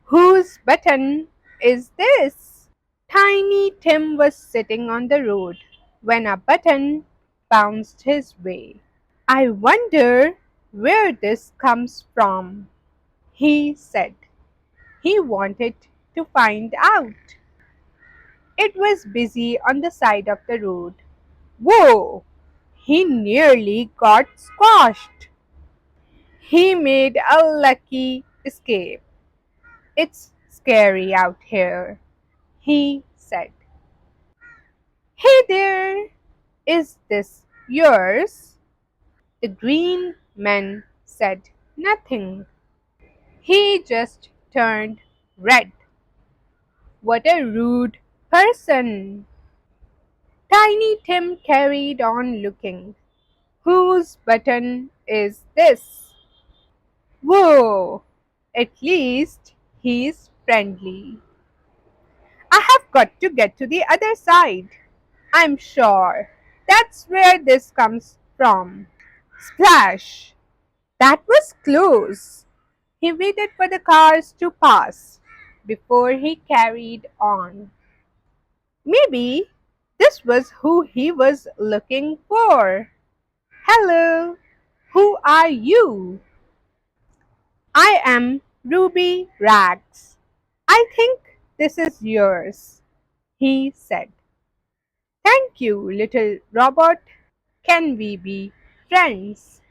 Whose button is this? Tiny Tim was sitting on the road when a button bounced his way. I wonder where this comes from, he said. He wanted to find out. It was busy on the side of the road. Whoa! He nearly got squashed. He made a lucky escape. It's scary out here, he said. Hey there, is this yours? The green man said nothing. He just turned red. What a rude person! Tiny Tim carried on looking. Whose button is this? Whoa! At least he's friendly. I have got to get to the other side. I'm sure that's where this comes from. Splash! That was close. He waited for the cars to pass before he carried on. Maybe this was who he was looking for. Hello, who are you? I am Ruby Rags. I think this is yours, he said. Thank you, little robot. Can we be friends?